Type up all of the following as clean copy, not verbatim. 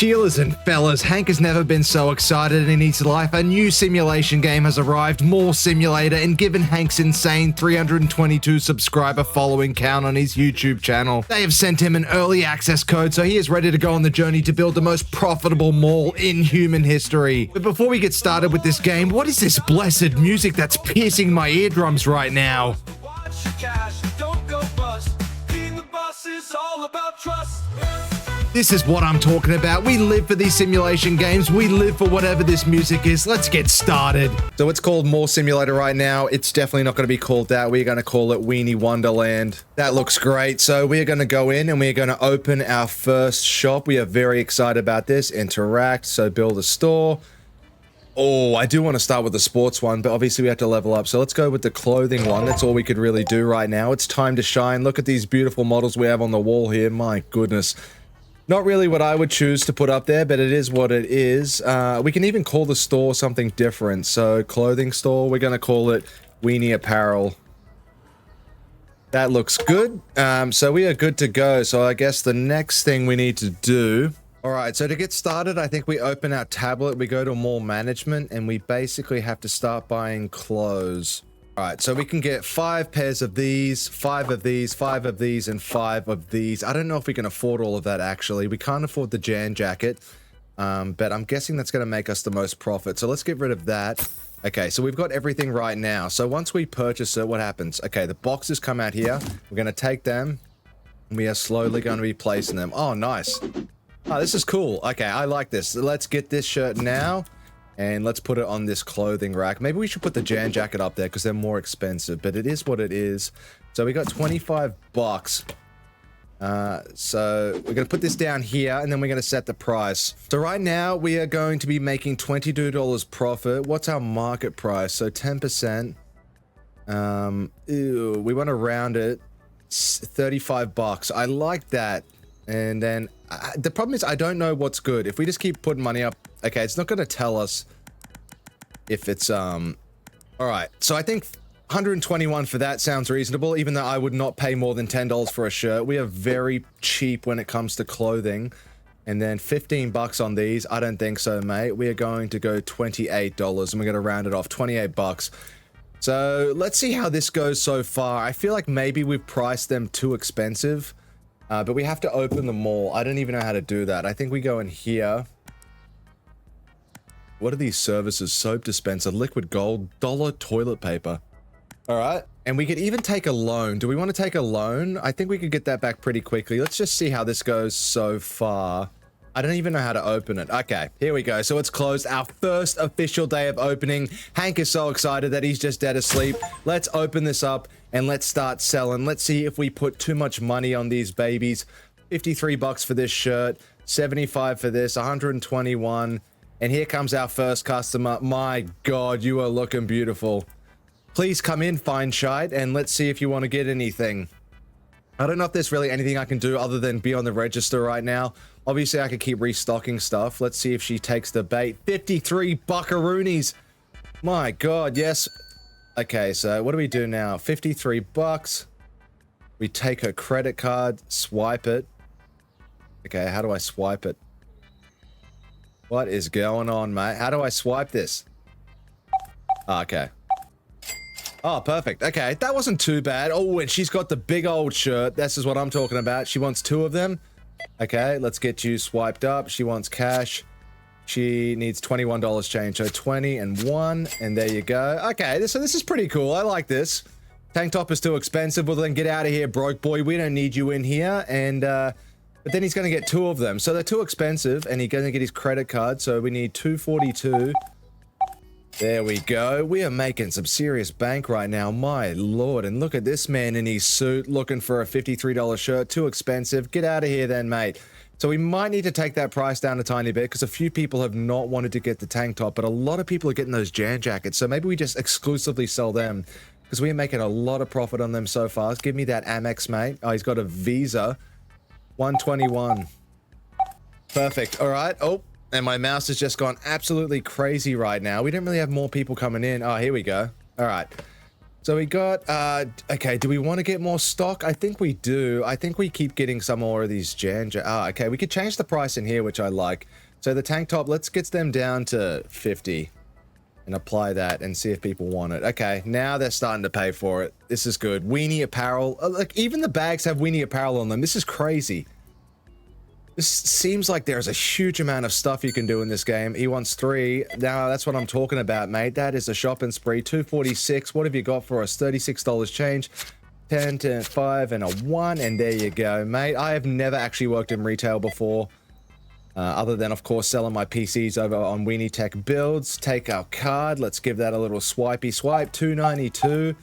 Sheilas and fellas, Hank has never been so excited in his life. A new simulation game has arrived, More Simulator, and given Hank's insane 322 subscriber following count on his YouTube channel, they have sent him an early access code, so he is ready to go on the journey to build the most profitable mall in human history. But before we get started with this game, what is this blessed music that's piercing my eardrums right now? Watch your cash, don't go bust. Being the boss is all about trust. This is what I'm talking about. We live for these simulation games. We live for whatever this music is. Let's get started. So it's called More Simulator right now. It's definitely not going to be called that. We're going to call it Weenie Wonderland. That looks great. So we're going to go in and we're going to open our first shop. We are very excited about this. Interact. So build a store. Oh, I do want to start with the sports one, but obviously we have to level up. So let's go with the clothing one. That's all we could really do right now. It's time to shine. Look at these beautiful models we have on the wall here. My goodness. Not really what I would choose to put up there, but it is what it is. We can even call the store something different. So clothing store, we're going to call it Weenie Apparel. That looks good. So we are good to go. So I guess the next thing we need to do... All right, so to get started, I think we open our tablet, we go to mall management, and we basically have to start buying clothes. All right, so we can get 5 pairs of these, 5 of these, 5 of these, and 5 of these. I don't know if we can afford all of that, actually. We can't afford the Jan jacket, but I'm guessing that's going to make us the most profit. So let's get rid of that. Okay, so we've got everything right now. So once we purchase it, what happens? Okay, the boxes come out here. We're going to take them, and we are slowly going to be placing them. Oh, nice. Oh, this is cool. Okay, I like this. Let's get this shirt now, and let's put it on this clothing rack. Maybe we should put the Jan jacket up there because they're more expensive, but it is what it is. So we got 25 bucks. So we're going to put this down here, and then we're going to set the price. So right now, we are going to be making $22 profit. What's our market price? So 10%. We want to round it. 35 bucks. I like that. And then the problem is I don't know what's good. If we just keep putting money up, okay, it's not going to tell us if it's all right. So I think 121 for that sounds reasonable, even though I would not pay more than $10 for a shirt. We are very cheap when it comes to clothing. And then 15 bucks on these. I don't think so, mate. We are going to go $28 and we're going to round it off 28 bucks. So let's see how this goes so far. I feel like maybe we've priced them too expensive. But we have to open them all. I don't even know how to do that. I think we go in here. What are these services? Soap dispenser, liquid gold, dollar toilet paper. All right. And we could even take a loan. Do we want to take a loan? I think we could get that back pretty quickly. Let's just see how this goes so far. I don't even know how to open it. Okay, here we go. So it's closed. Our first official day of opening. Hank is so excited that he's just dead asleep. Let's open this up and let's start selling. Let's see if we put too much money on these babies. 53 bucks for this shirt, 75 for this, 121. And here comes our first customer. My God, you are looking beautiful. Please come in, fine shite, and let's see if you want to get anything. I don't know if there's really anything I can do other than be on the register right now. Obviously, I could keep restocking stuff. Let's see if she takes the bait. 53 buckaroonies. My God, yes. Okay, so what do we do now? 53 bucks. We take her credit card, swipe it. Okay, how do I swipe it? What is going on, mate? How do I swipe this? Oh, okay. Oh, perfect. Okay, that wasn't too bad. Oh, and she's got the big old shirt. This is what I'm talking about. She wants 2 of them. Okay, let's get you swiped up. She wants cash. She needs $21 change. So 20 and 1, and there you go. Okay, so this is pretty cool. I like this. Tank top is too expensive. Well, then get out of here, broke boy. We don't need you in here. And, but then he's going to get 2 of them. So they're too expensive, and he's going to get his credit card. So we need 242. There we go. We are making some serious bank right now. My Lord. And look at this man in his suit looking for a $53 shirt. Too expensive. Get out of here then, mate. So we might need to take that price down a tiny bit because a few people have not wanted to get the tank top, but a lot of people are getting those Jan jackets. So maybe we just exclusively sell them because we are making a lot of profit on them so far. Give me that Amex, mate. Oh, he's got a Visa. 121. Perfect. All right. Oh. And my mouse has just gone absolutely crazy right now. We don't really have more people coming in. Oh, here we go. All right. So we got, okay, do we want to get more stock? I think we do. I think we keep getting some more of these okay, we could change the price in here, which I like. So the tank top, let's get them down to 50 and apply that and see if people want it. Okay, now they're starting to pay for it. This is good. Weenie apparel. Like, even the bags have weenie apparel on them. This is crazy. This seems like there's a huge amount of stuff you can do in this game. He wants 3. Now, that's what I'm talking about, mate. That is a shopping spree. 246. What have you got for us? $36 change. 10 to 5 and a 1. And there you go, mate. I have never actually worked in retail before. Other than, of course, selling my PCs over on Weenie Tech Builds. Take our card. Let's give that a little swipey swipe. $292.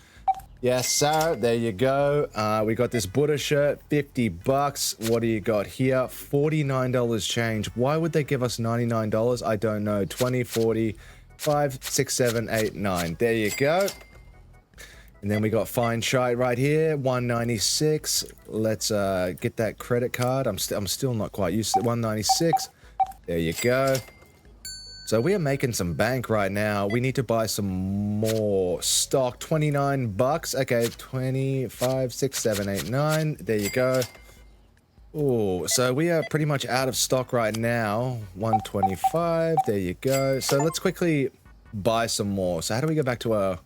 Yes, sir. There you go. We got this Buddha shirt, $50. What do you got here? $49 change. Why would they give us $99? I don't know. 20, 40, 5, 6, 7, 8, 9. There you go. And then we got fine shite right here, $196. Let's get that credit card. I'm still not quite used to it. $196. There you go. So we are making some bank right now. We need to buy some more stock. $29. Okay, 25, 6, 7, 8, 9. There you go. Oh, so we are pretty much out of stock right now. 125. There you go. So let's quickly buy some more. So how do we go back to our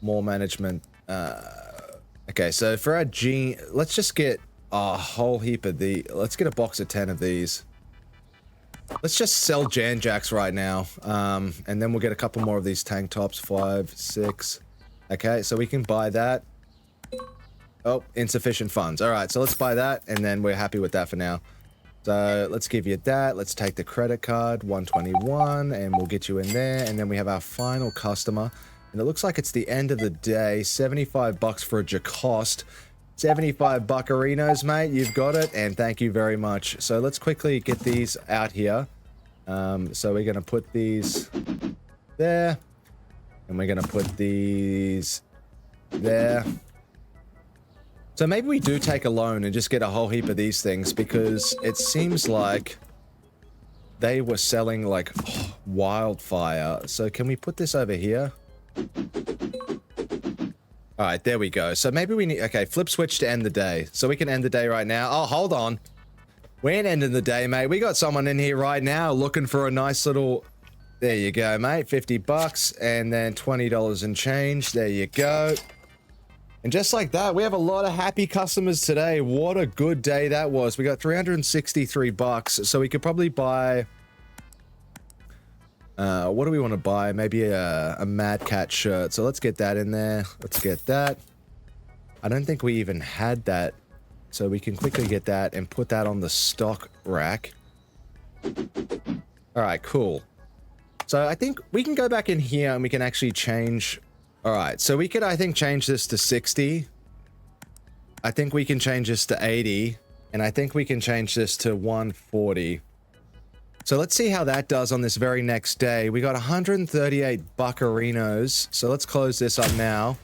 more management? Okay, so for our G, let's just get a whole heap of let's get a box of 10 of these. Let's just sell Jan Jacks right now, and then we'll get a couple more of these tank tops. 5, 6. Okay, so we can buy that. Oh, insufficient funds. All right, so let's buy that, and then we're happy with that for now. So let's give you that. Let's take the credit card, 121, and we'll get you in there. And then we have our final customer, and it looks like it's the end of the day. $75 for a Jacost. 75 buccarinos, mate. You've got it, and thank you very much. So let's quickly get these out here. So we're going to put these there, and we're going to put these there. So maybe we do take a loan and just get a whole heap of these things, because it seems like they were selling like wildfire. So can we put this over here? All right, there we go. So maybe we need... Okay, flip switch to end the day. So we can end the day right now. Oh, hold on. We ain't ending the day, mate. We got someone in here right now looking for a nice little... There you go, mate. $50 and then $20 and change. There you go. And just like that, we have a lot of happy customers today. What a good day that was. We got $363. So we could probably buy... what do we want to buy? Maybe a Mad Cat shirt. So let's get that in there. Let's get that. I don't think we even had that. So we can quickly get that and put that on the stock rack. All right, cool. So I think we can go back in here and we can actually change. All right, so we could, I think, change this to 60. I think we can change this to 80. And I think we can change this to 140. So let's see how that does on this very next day. We got 138 buccarinos. So let's close this up now.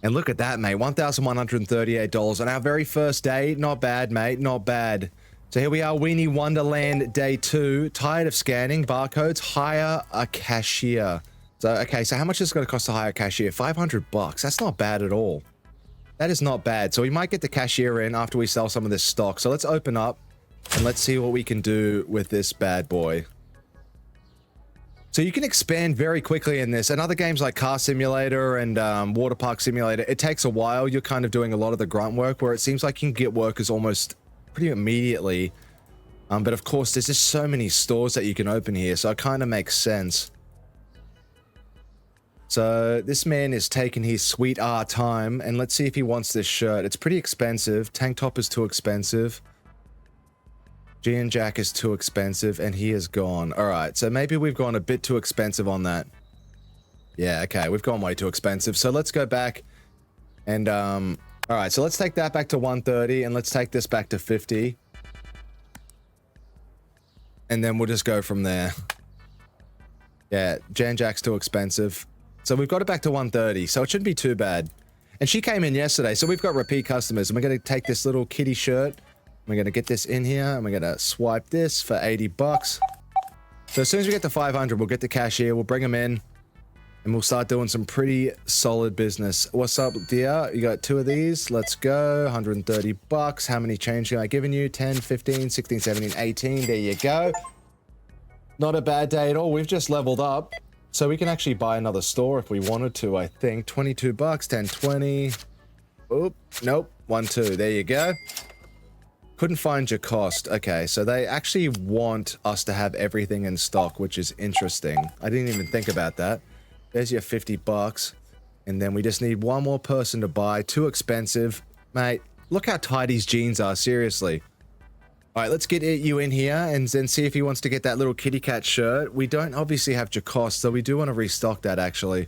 And look at that, mate. $1,138 on our very first day. Not bad, mate. Not bad. So here we are, Weenie Wonderland Day 2. Tired of scanning barcodes? Hire a cashier. So, okay, so how much is it going to cost to hire a cashier? $500. That's not bad at all. That is not bad. So we might get the cashier in after we sell some of this stock. So let's open up. And let's see what we can do with this bad boy. So you can expand very quickly in this. And other games like Car Simulator and Water Park Simulator, it takes a while. You're kind of doing a lot of the grunt work, where it seems like you can get workers almost pretty immediately. But of course, there's just so many stores that you can open here, so it kind of makes sense. So this man is taking his sweet time, and let's see if he wants this shirt. It's pretty expensive. Tank top is too expensive. G and Jack is too expensive, and he is gone. All right, so maybe we've gone a bit too expensive on that. Yeah, okay, we've gone way too expensive. So let's go back and, all right, so let's take that back to 130, and let's take this back to 50. And then we'll just go from there. Yeah, Jan Jack's too expensive. So we've got it back to 130, so it shouldn't be too bad. And she came in yesterday, so we've got repeat customers, and we're going to take this little kitty shirt. We're going to get this in here, and we're going to swipe this for $80. So as soon as we get to 500, we'll get the cashier, we'll bring him in. and we'll start doing some pretty solid business. What's up, dear? You got 2 of these. Let's go. 130 bucks. How many change am I giving you? 10, 15, 16, 17, 18. There you go. Not a bad day at all. We've just leveled up. So we can actually buy another store if we wanted to, I think. 22 bucks, 10, 20. Oop, nope. 1, 2. There you go. Couldn't find your cost. Okay, so they actually want us to have everything in stock, which is interesting. I didn't even think about that. There's your 50 bucks. And then we just need one more person to buy. Too expensive. Mate, look how tight his jeans are, seriously. All right, let's get you in here and then see if he wants to get that little kitty cat shirt. We don't obviously have Jacost, so we do want to restock that, actually.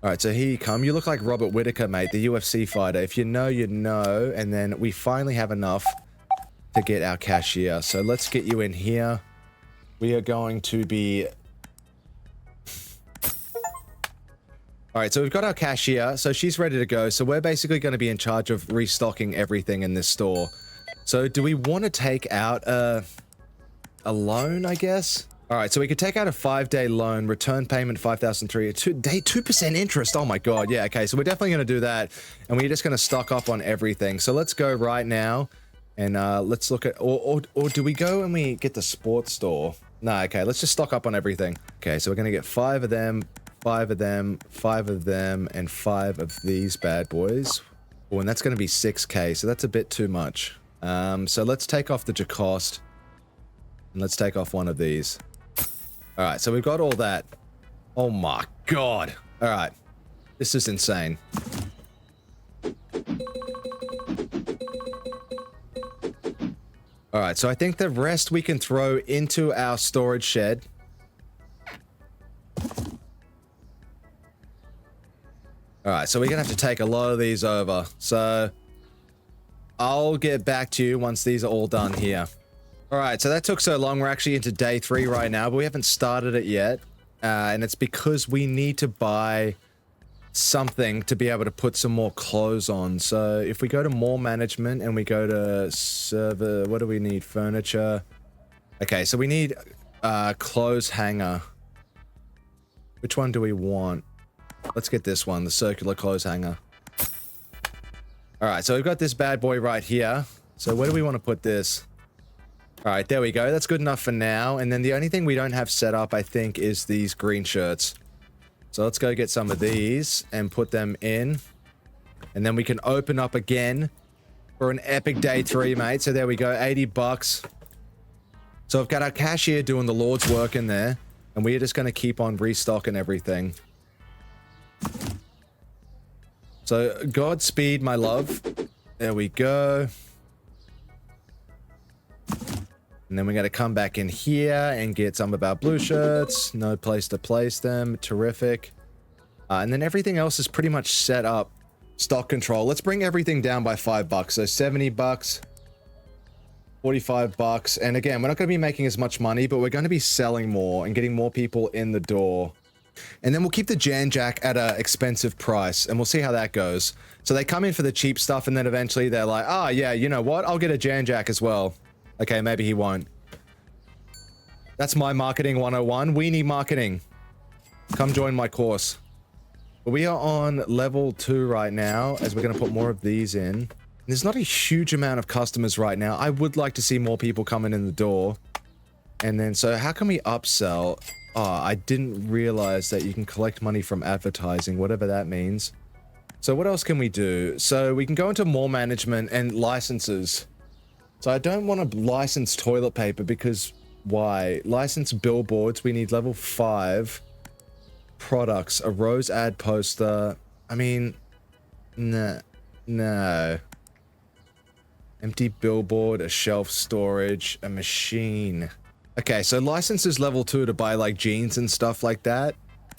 All right, so here you come. You look like Robert Whittaker, mate, the UFC fighter. If you know, you know. And then we finally have enough to get our cashier. So let's get you in here. We are going to be... All right, so we've got our cashier. So she's ready to go. So we're basically going to be in charge of restocking everything in this store. So do we want to take out a loan, I guess? All right, so we could take out a 5-day loan, return payment 5,003, 2% interest. Oh my God, yeah, okay. So we're definitely going to do that, and we're just going to stock up on everything. So let's go right now, and let's look at, or do we go and we get the sports store? No, okay, let's just stock up on everything. Okay, so we're going to get 5 of them, 5 of them, 5 of them, and 5 of these bad boys. Oh, and that's going to be 6K, so that's a bit too much. So let's take off the Jacost, and let's take off one of these. All right, so we've got all that. Oh my God. All right, this is insane. All right, so I think the rest we can throw into our storage shed. All right, so we're gonna have to take a lot of these over. So I'll get back to you once these are all done here. All right, so that took so long. We're actually into day 3 right now, but we haven't started it yet. And it's because we need to buy something to be able to put some more clothes on. So if we go to more management and we go to server, what do we need? Furniture. Okay, so we need clothes hanger. Which one do we want? Let's get this one, the circular clothes hanger. All right, so we've got this bad boy right here. So where do we want to put this? All right, there we go. That's good enough for now. And then the only thing we don't have set up, I think, is these green shirts. So let's go get some of these and put them in. And then we can open up again for an epic day 3, mate. So there we go, 80 bucks. So I've got our cashier doing the Lord's work in there. And we're just going to keep on restocking everything. So Godspeed, my love. There we go. And then we got to come back in here and get some of our blue shirts. No place to place them. Terrific. And then everything else is pretty much set up. Stock control. Let's bring everything down by $5. So 70 bucks. 45 bucks. And again, we're not going to be making as much money, but we're going to be selling more and getting more people in the door. And then we'll keep the Jan Jack at an expensive price, and we'll see how that goes. So they come in for the cheap stuff, and then eventually they're like, oh, yeah, you know what? I'll get a Jan Jack as well. Okay, maybe he won't. That's my marketing 101. We need marketing. Come join my course. But we are on level 2 right now, as we're going to put more of these in. There's not a huge amount of customers right now. I would like to see more people coming in the door. And then, so how can we upsell? Oh, I didn't realize that you can collect money from advertising, whatever that means. So what else can we do? So we can go into more management and licenses. So I don't want to license toilet paper because why? License billboards. We need level 5 products, a rose ad poster. I mean, no. Empty billboard, a shelf storage, a machine. Okay, so licenses level 2 to buy like jeans and stuff like that.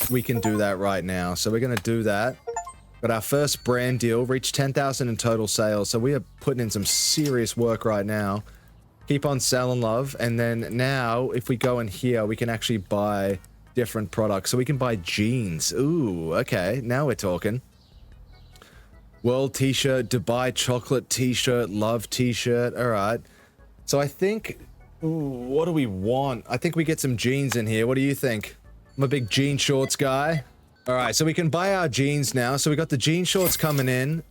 We can do that right now. So we're going to do that. But our first brand deal reached 10,000 in total sales. So we are putting in some serious work right now. Keep on selling, love. And then now, if we go in here, we can actually buy different products. So we can buy jeans. Ooh, okay. Now we're talking. World t-shirt, Dubai chocolate t-shirt, love t-shirt. All right. So I think, ooh, what do we want? I think we get some jeans in here. What do you think? I'm a big jean shorts guy. All right, so we can buy our jeans now. So we got the jean shorts coming in.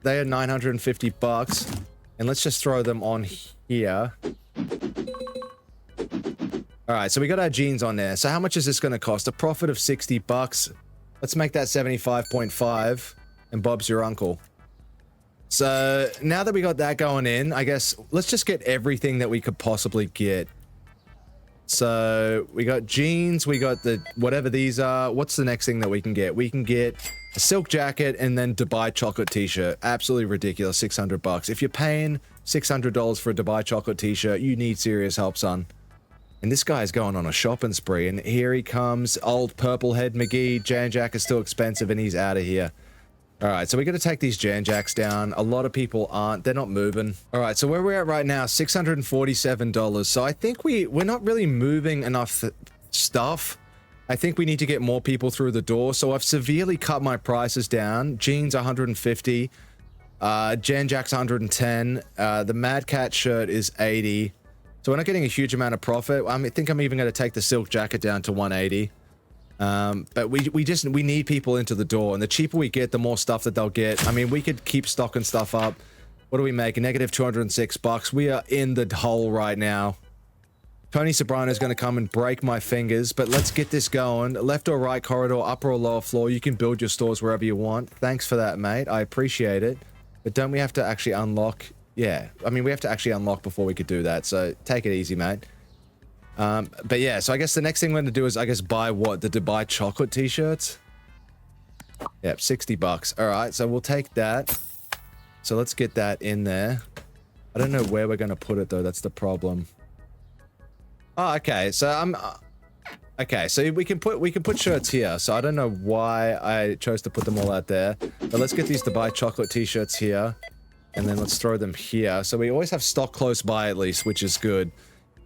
They are 950 bucks. And let's just throw them on here. All right, so we got our jeans on there. So how much is this going to cost? A profit of 60 bucks. Let's make that 75.5. And Bob's your uncle. So now that we got that going in, I guess let's just get everything that we could possibly get. So we got jeans, we got the whatever these are. What's the next thing that we can get? We can get a silk jacket and then Dubai chocolate t-shirt. Absolutely ridiculous, 600 bucks. If you're paying $600 for a Dubai chocolate t-shirt, you need serious help, son. And this guy's going on a shopping spree, and here he comes, old Purplehead McGee. Jan Jack is still expensive, and he's out of here. All right, so we got to take these Jan Jacks down. A lot of people aren't. They're not moving. All right, so where we're at right now, $647. So I think we're not really moving enough stuff. I think we need to get more people through the door. So I've severely cut my prices down. Jeans 150. Jan Jack's 110. The Mad Cat shirt is 80. So we're not getting a huge amount of profit. I think I'm even going to take the silk jacket down to 180. But we need people into the door, and the cheaper we get, the more stuff that they'll get. I mean, we could keep stocking stuff up. What do we make? A negative 206 bucks. We are in the hole right now. Tony Sobrano is going to come and break my fingers, but let's get this going. Left or right corridor, upper or lower floor. You can build your stores wherever you want. Thanks for that, mate. I appreciate it. But don't we have to actually unlock? Yeah, I mean, we have to actually unlock before we could do that, so take it easy, mate. But yeah, so I guess the next thing we're going to do is, I guess, buy what? The Dubai chocolate t-shirts? Yep, 60 bucks. All right, so we'll take that. So let's get that in there. I don't know where we're going to put it, though. That's the problem. Oh, okay. So okay, so we can put shirts here. So I don't know why I chose to put them all out there. But let's get these Dubai chocolate t-shirts here. And then let's throw them here. So we always have stock close by at least, which is good.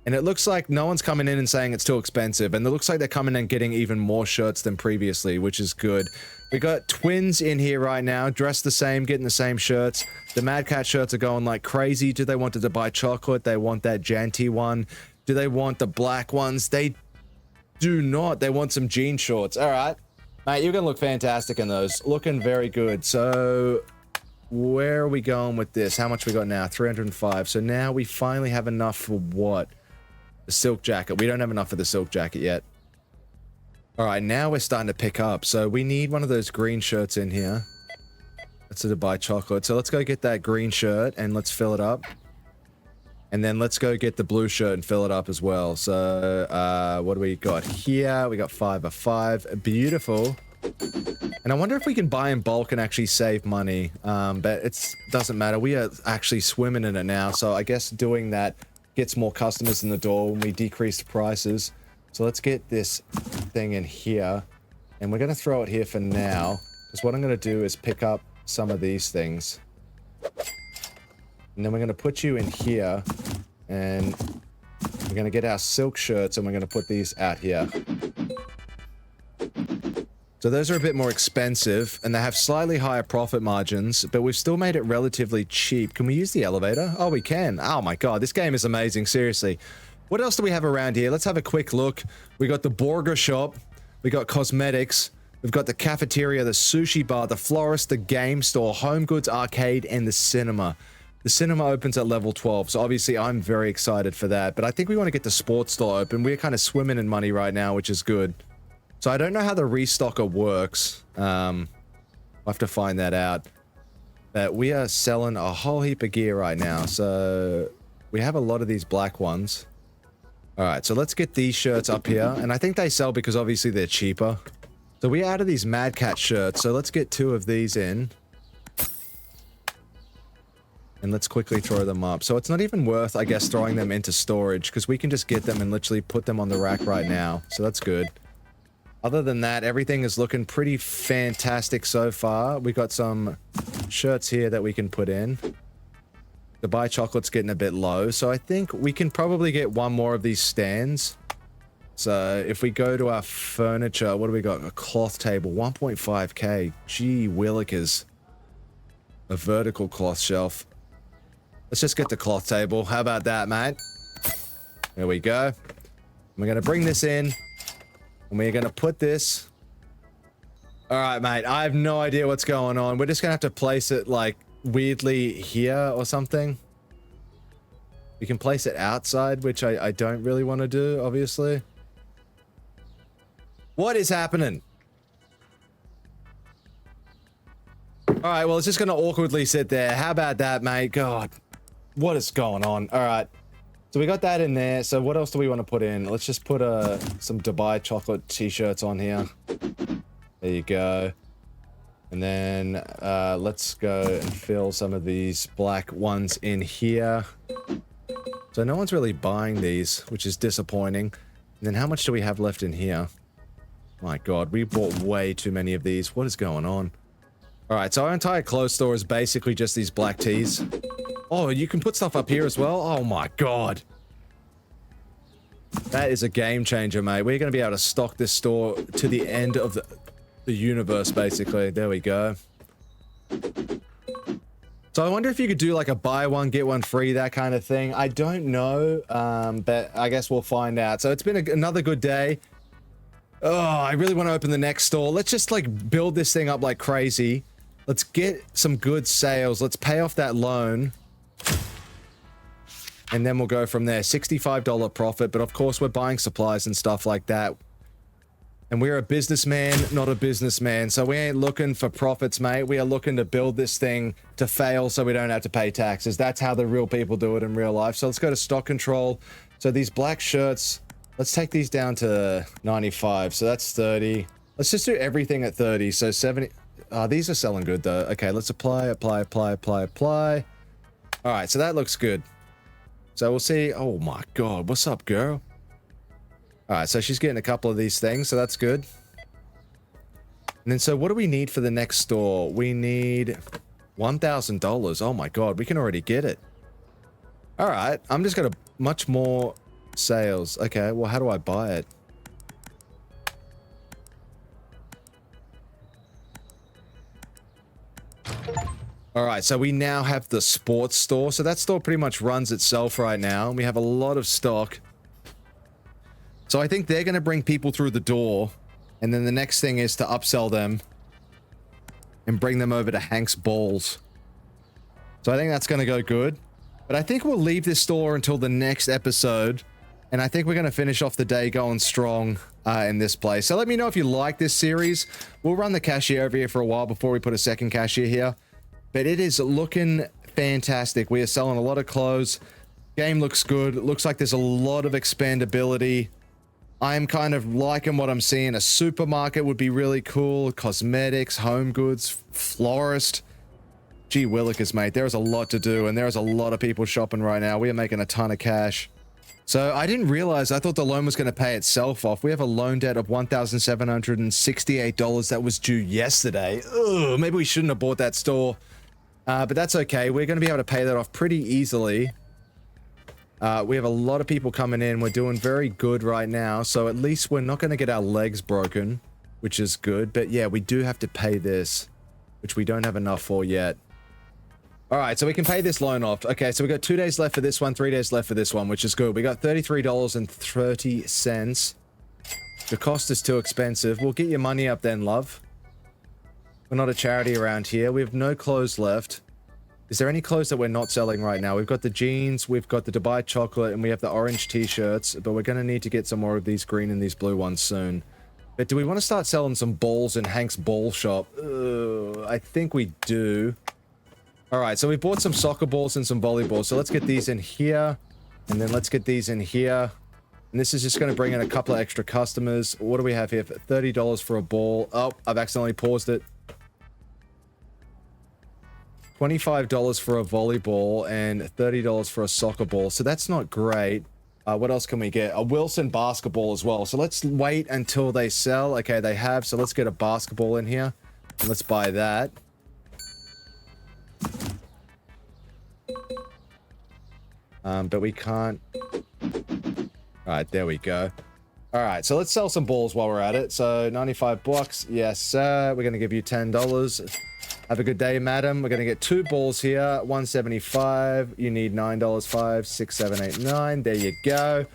And it looks like no one's coming in and saying it's too expensive. And it looks like they're coming in and getting even more shirts than previously, which is good. We got twins in here right now, dressed the same, getting the same shirts. The Mad Cat shirts are going like crazy. Do they want the Dubai chocolate? They want that Janty one. Do they want the black ones? They do not. They want some jean shorts. All right. Mate, you're going to look fantastic in those. Looking very good. So where are we going with this? How much we got now? 305. So now we finally have enough for what? The silk jacket. We don't have enough for the silk jacket yet. All right, now we're starting to pick up. So we need one of those green shirts in here. That's a Dubai chocolate. So let's go get that green shirt and let's fill it up. And then let's go get the blue shirt and fill it up as well. So what do we got here? We got 5 of 5. Beautiful. And I wonder if we can buy in bulk and actually save money. But it doesn't matter. We are actually swimming in it now. So I guess doing that gets more customers in the door when we decrease the prices. So let's get this thing in here. And we're going to throw it here for now. Because what I'm going to do is pick up some of these things. And then we're going to put you in here. And we're going to get our silk shirts and we're going to put these out here. So those are a bit more expensive, and they have slightly higher profit margins, but we've still made it relatively cheap. Can we use the elevator? Oh, we can. Oh my god, this game is amazing, seriously. What else do we have around here? Let's have a quick look. We got the burger shop, we got cosmetics, we've got the cafeteria, the sushi bar, the florist, the game store, home goods arcade, and the cinema. The cinema opens at level 12, so obviously I'm very excited for that, but I think we want to get the sports store open. We're kind of swimming in money right now, which is good. So I don't know how the restocker works. I'll have to find that out. But we are selling a whole heap of gear right now. So we have a lot of these black ones. All right, so let's get these shirts up here. And I think they sell because obviously they're cheaper. So we added these Mad Cat shirts. So let's get 2 of these in. And let's quickly throw them up. So it's not even worth, I guess, throwing them into storage because we can just get them and literally put them on the rack right now. So that's good. Other than that, everything is looking pretty fantastic so far. We got some shirts here that we can put in. The Dubai chocolate's getting a bit low, so I think we can probably get one more of these stands. So if we go to our furniture, what do we got? A cloth table, 1.5k. Gee willikers. A vertical cloth shelf. Let's just get the cloth table. How about that, mate? There we go. We're going to bring this in. And we're going to put this... All right, mate. I have no idea what's going on. We're just going to have to place it, like, weirdly here or something. We can place it outside, which I don't really want to do, obviously. What is happening? All right, well, it's just going to awkwardly sit there. How about that, mate? God, what is going on? All right. So we got that in there. So what else do we want to put in? Let's just put some Dubai chocolate t-shirts on here. There you go. And then let's go and fill some of these black ones in here. So no one's really buying these, which is disappointing. And then how much do we have left in here? My God, we bought way too many of these. What is going on? All right, so our entire clothes store is basically just these black tees. Oh, you can put stuff up here as well? Oh my God. That is a game changer, mate. We're going to be able to stock this store to the end of the universe, basically. There we go. So I wonder if you could do like a buy one, get one free, that kind of thing. I don't know, but I guess we'll find out. So it's been another good day. Oh, I really want to open the next store. Let's just like build this thing up like crazy. Let's get some good sales. Let's pay off that loan. And then we'll go from there. $65 profit, but of course we're buying supplies and stuff like that. And we're a businessman, not a businessman. So we ain't looking for profits, mate. We are looking to build this thing to fail so we don't have to pay taxes. That's how the real people do it in real life. So let's go to stock control. So these black shirts, let's take these down to 95. So that's 30. Let's just do everything at 30. So 70. These are selling good though. Okay, let's apply. All right, so that looks good. So we'll see. Oh my God, what's up, girl? All right, so she's getting a couple of these things, so that's good. And then, so what do we need for the next store? We need $1,000. Oh my God, we can already get it. All right, I'm just gonna much more sales. Okay, well, how do I buy it? All right, so we now have the sports store. So that store pretty much runs itself right now. We have a lot of stock. So I think they're going to bring people through the door. And then the next thing is to upsell them and bring them over to Hank's Balls. So I think that's going to go good. But I think we'll leave this store until the next episode. And I think we're going to finish off the day going strong in this place. So let me know if you like this series. We'll run the cashier over here for a while before we put a second cashier here. But it is looking fantastic. We are selling a lot of clothes. Game looks good. It looks like there's a lot of expandability. I'm kind of liking what I'm seeing. A supermarket would be really cool. Cosmetics, home goods, florist. Gee willikers, mate. There's a lot to do, and there's a lot of people shopping right now. We are making a ton of cash. So I didn't realize, I thought the loan was going to pay itself off. We have a loan debt of $1,768 that was due yesterday. Ugh, maybe we shouldn't have bought that store. But that's okay. We're going to be able to pay that off pretty easily. We have a lot of people coming in. We're doing very good right now. So at least we're not going to get our legs broken, which is good. But yeah, we do have to pay this, which we don't have enough for yet. All right, so we can pay this loan off. Okay, so we got 2 days left for this one, 3 days left for this one, which is good. We got $33.30. The cost is too expensive. We'll get your money up then, love. We're not a charity around here. We have no clothes left. Is there any clothes that we're not selling right now? We've got the jeans, we've got the Dubai chocolate, and we have the orange t-shirts, but we're going to need to get some more of these green and these blue ones soon. But do we want to start selling some balls in Hank's ball shop? I think we do. All right, so we bought some soccer balls and some volleyballs. So let's get these in here, and then let's get these in here. And this is just going to bring in a couple of extra customers. What do we have here? $30 for a ball. Oh, I've accidentally paused it. $25 for a volleyball and $30 for a soccer ball. So that's not great. What else can we get? A Wilson basketball as well. So let's wait until they sell. Okay, they have. So let's get a basketball in here. And let's buy that. But we can't. All right, there we go. All right, so let's sell some balls while we're at it. So 95 bucks. Yes, sir. We're going to give you $10. Have a good day, madam. We're going to get 2 balls here. 175. You need $9. 5, 6, 7, 8, 9. There you go.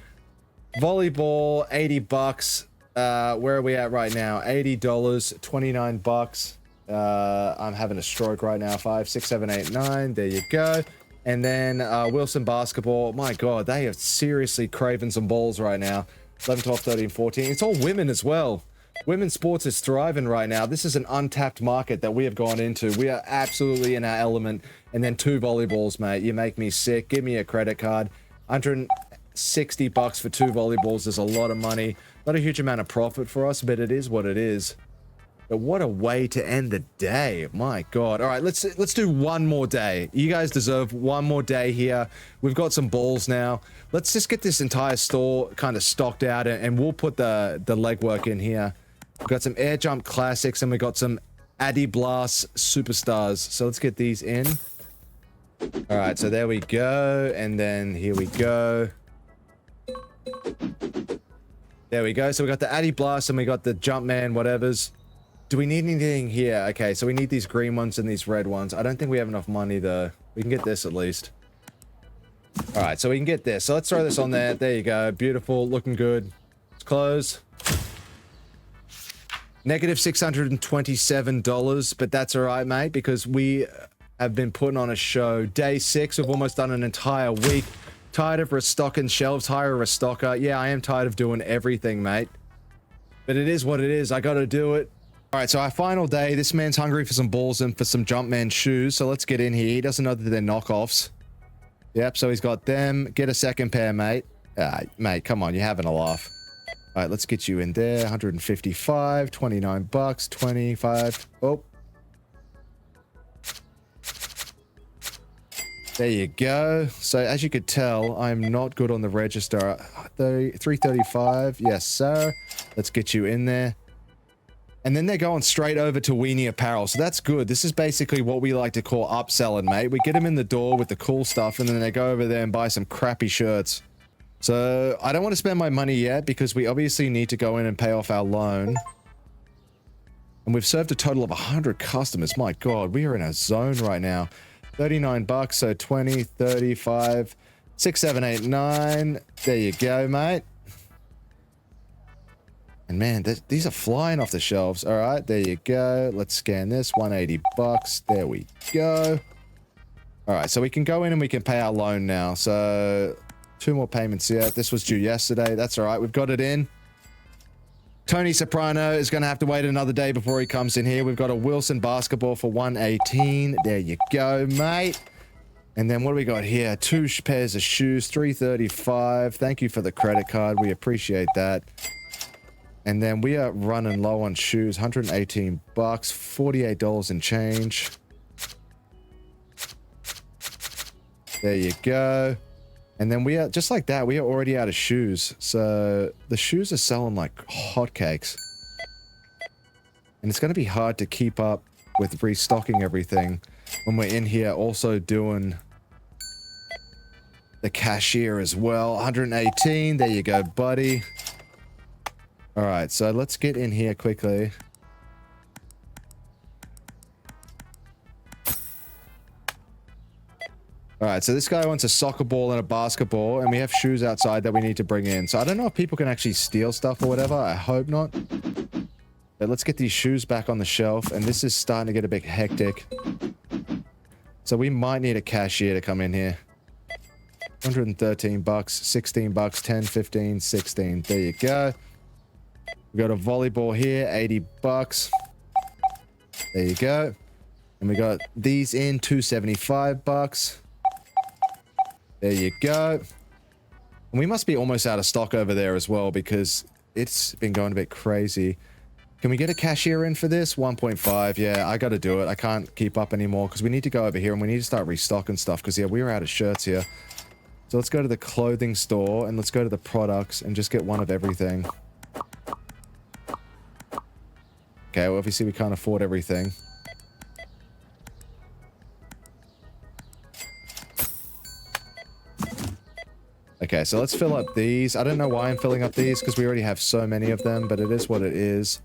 Volleyball, 80 bucks. Where are we at right now? $80, 29 bucks. I'm having a stroke right now. 5, 6, 7, 8, 9. There you go. And then Wilson basketball. My God, they are seriously craving some balls right now. 11, 12, 13, 14. It's all women as well. Women's sports is thriving right now. This is an untapped market that we have gone into. We are absolutely in our element. And then 2 volleyballs, mate. You make me sick. Give me a credit card. 160 bucks for 2 volleyballs is a lot of money. Not a huge amount of profit for us, but it is what it is. But what a way to end the day. My God. All right, let's do one more day. You guys deserve one more day here. We've got some balls now. Let's just get this entire store kind of stocked out, and we'll put the legwork in here. We've got some air jump classics, and we got some Addy Blast superstars. So let's get these in. All right, so there we go. And then here we go. There we go. So we got the Addy Blast and we got the Jumpman whatevers. Do we need anything here? Okay, so we need these green ones and these red ones. I don't think we have enough money though. We can get this at least. All right, so we can get this. So let's throw this on there. There you go. Beautiful, looking good. Let's close. Negative $627, but that's all right, mate, because we have been putting on a show. Day 6, we've almost done an entire week. Tired of restocking shelves, hire a restocker. Yeah, I am tired of doing everything, mate. But it is what it is. I gotta do it. All right, so our final day. This man's hungry for some balls and for some Jumpman shoes. So let's get in here. He doesn't know that they're knockoffs. Yep, so he's got them. Get a second pair, mate. Mate, come on. You're having a laugh. All right, let's get you in there. 155, 29 bucks, 25. Oh. There you go. So as you could tell, I'm not good on the register. 335. Yes, sir. Let's get you in there. And then they're going straight over to Weenie Apparel. So that's good. This is basically what we like to call upselling, mate. We get them in the door with the cool stuff, and then they go over there and buy some crappy shirts. So I don't want to spend my money yet because we obviously need to go in and pay off our loan. And we've served a total of 100 customers. My God, we are in a zone right now. 39 bucks, so 20, 35, 6, 7, 8, 9. There you go, mate. And man, these are flying off the shelves. All right, there you go. Let's scan this. 180 bucks. There we go. All right, so we can go in and we can pay our loan now. So 2 more payments here. This was due yesterday. That's all right. We've got it in. Tony Soprano is going to have to wait another day before he comes in here. We've got a Wilson basketball for 118. There you go, mate. And then what do we got here? 2 pairs of shoes, 335. Thank you for the credit card. We appreciate that. And then we are running low on shoes. 118 bucks, $48 and change. There you go. And then we are, just like that, we are already out of shoes. So the shoes are selling like hotcakes. And it's going to be hard to keep up with restocking everything when we're in here also doing the cashier as well. 118. There you go, buddy. All right, so let's get in here quickly. All right, so this guy wants a soccer ball and a basketball, and we have shoes outside that we need to bring in. So I don't know if people can actually steal stuff or whatever. I hope not. But let's get these shoes back on the shelf, and this is starting to get a bit hectic. So we might need a cashier to come in here. 113 bucks, 16 bucks, 10, 15, 16. There you go. We got a volleyball here, 80 bucks. There you go. And we got these in, 275 bucks. There you go. And we must be almost out of stock over there as well because it's been going a bit crazy. Can we get a cashier in for this? 1.5. Yeah, I got to do it. I can't keep up anymore because we need to go over here and we need to start restocking stuff because, yeah, we were out of shirts here. So let's go to the clothing store and let's go to the products and just get one of everything. Okay, well, obviously we can't afford everything. Okay, so let's fill up these. I don't know why I'm filling up these because we already have so many of them, but it is what it is.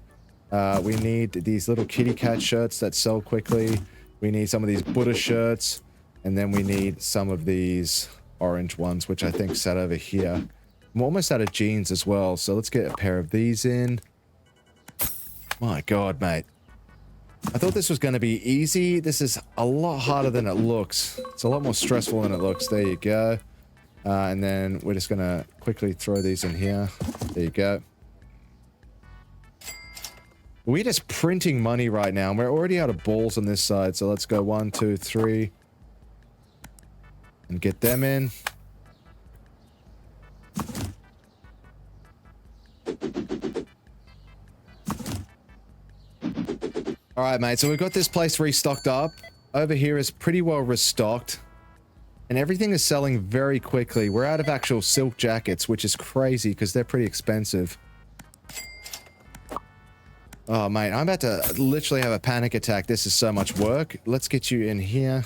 We need these little kitty cat shirts that sell quickly. We need some of these Buddha shirts. And then we need some of these orange ones, which I think sat over here. I'm almost out of jeans as well, so let's get a pair of these in. My God, mate. I thought this was going to be easy. This is a lot harder than it looks. It's a lot more stressful than it looks. There you go. And then we're just going to quickly throw these in here. There you go. We're just printing money right now, and we're already out of balls on this side. So let's go 1, 2, 3. And get them in. All right, mate. So we've got this place restocked up. Over here is pretty well restocked. And everything is selling very quickly. We're out of actual silk jackets, which is crazy because they're pretty expensive. Oh, mate. I'm about to literally have a panic attack. This is so much work. Let's get you in here.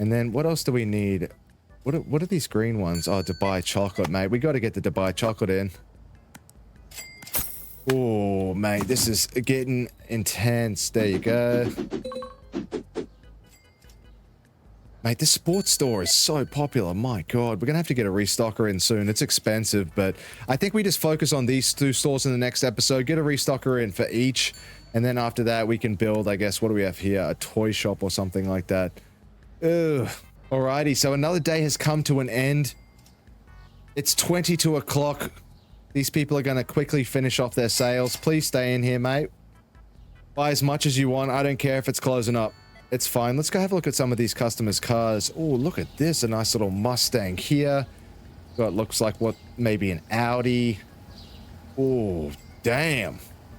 And then what else do we need? What are these green ones? Oh, Dubai chocolate, mate. We got to get the Dubai chocolate in. Oh, mate, this is getting intense. There you go. Mate, this sports store is so popular. My God, we're going to have to get a restocker in soon. It's expensive, but I think we just focus on these 2 stores in the next episode. Get a restocker in for each. And then after that, we can build, I guess, what do we have here? A toy shop or something like that. Ugh. Alrighty, so another day has come to an end. It's 22 o'clock. These people are going to quickly finish off their sales. Please stay in here, mate. Buy as much as you want. I don't care if it's closing up. It's fine. Let's go have a look at some of these customers' cars. Oh, look at this. A nice little Mustang here. Got looks like what, maybe an Audi. Oh, damn.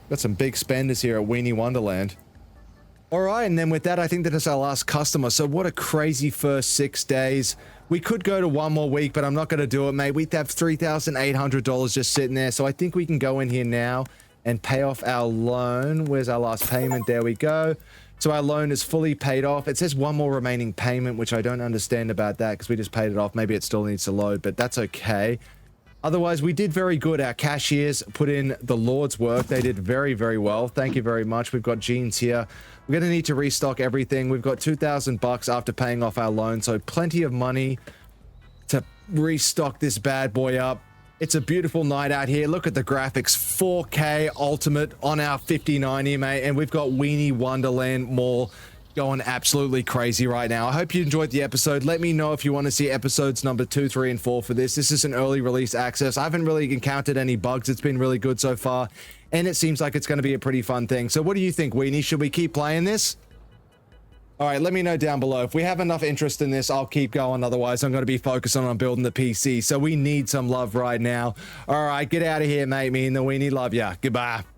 Got some big spenders here at Weenie Wonderland. All right, and then with that, I think that is our last customer. So what a crazy first 6 days. We could go to 1 more week, but I'm not going to do it, mate. We have $3,800 just sitting there. So I think we can go in here now and pay off our loan. Where's our last payment? There we go. So our loan is fully paid off. It says 1 more remaining payment, which I don't understand about that because we just paid it off. Maybe it still needs to load, but that's okay. Otherwise, we did very good. Our cashiers put in the Lord's work. They did very, very well. Thank you very much. We've got jeans here. We're going to need to restock everything. We've got $2,000 after paying off our loan, so plenty of money to restock this bad boy up. It's a beautiful night out here. Look at the graphics. 4K Ultimate on our 5090, mate. And we've got Weenie Wonderland Mall going absolutely crazy right now. I hope you enjoyed the episode. Let me know if you want to see episodes number 2, 3, and 4 for this. This is an early release access. I haven't really encountered any bugs. It's been really good so far. And it seems like it's going to be a pretty fun thing. So what do you think, Weenie? Should we keep playing this? All right, let me know down below. If we have enough interest in this, I'll keep going. Otherwise, I'm going to be focusing on building the PC. So we need some love right now. All right, get out of here, mate. Me and the Weenie love ya. Goodbye.